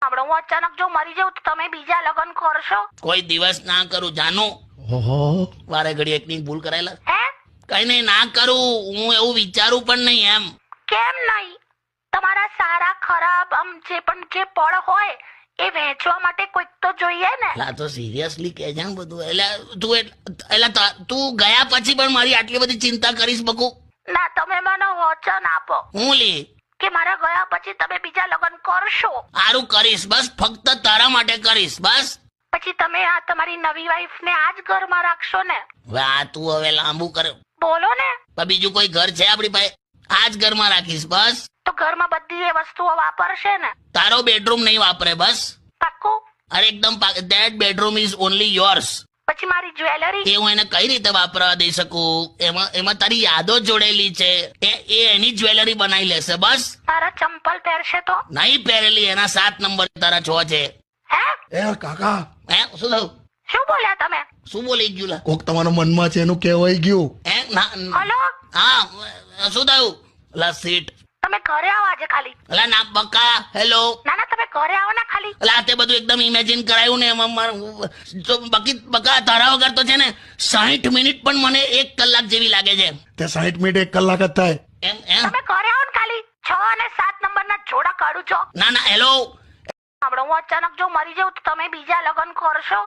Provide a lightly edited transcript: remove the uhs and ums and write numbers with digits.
આપણે હું અચાનક જો મરી જાઉં તો તમે બીજા લગ્ન કરશો? કોઈ દિવસ ના કરું જાનું. ઓહો, વારે ઘડી એકની ભૂલ કરાયેલા. હે? કઈ નહીં, ના કરું. હું એવું વિચારું પણ નહીં એમ. કેમ નહીં? તમારા સારા ખરાબ આમ જે પણ જે પળ હોય એ વહેંચવા માટે કોઈક તો જોઈએ ને. લા તો સિરિયસલી કે છે બધું. એટલે તું ગયા પછી પણ મારી આટલી બધી ચિંતા કરીશ બકુ? ના, તમે મને વચન આપો હું લી કે મારા ગયા પછી તમે બીજા લગ્ન કરશો. સારું કરીશ, બસ ફક્ત તારા માટે કરીશ બસ. પછી તમે આ તમારી નવી વાઈફ ને આ જ ઘરમાં રાખશો ને? હવે આ તું હવે લાંબુ કર. બોલો ને. પણ બીજું કોઈ ઘર છે આપણી પાસે? આ જ ઘરમાં રાખીશ બસ. તો ઘરમાં બધી એ વસ્તુઓ વાપરશે ને? તારો બેડરૂમ નહીં વાપરે બસ. પાક્કું? અરે એકદમ that bedroom is only yours. પછી મારી જ્વેલરી? એ હું એને કઈ રીતે વાપરવા દઈ શકું? એમાં તારી યાદો જોડેલી છે. એ એની જ્વેલરી બનાવી લેશે બસ. તારા ચંપલ પહેરશે તો? નહીં પહેરેલી, એના 7 નંબર તારા 6 છે. હે? એ કાકા, હે શું થયું? શું બોલ્યા તમે? શું બોલી ગયું લા? કોક તમારા મનમાં છે એનું કહેવાય ગયું. હે ના હલો, હા શું થયું? લા સીટ. તમે ઘરે આવો આજે ખાલી. અલા ના બકા. હેલો. ના ના, તમે ઘરે આવો ને ખાલી. અલા તે બધું એકદમ ઇમેજિન કરાયું ને એમાં તો બકા તારા વગર તો છે ને 60 મિનિટ પણ મને 1 કલાક જેવી લાગે છે. તે 60 મિનિટ 1 કલાક જ થાય. એમ એમ તમે ઘરે આવો ને ખાલી. 6 અને 7 નંબરના જોડા કાઢું છો. ના ના હેલો. આપણે હું અચાનક જો મરી જાઉં તો તમે બીજા લગ્ન કરશો?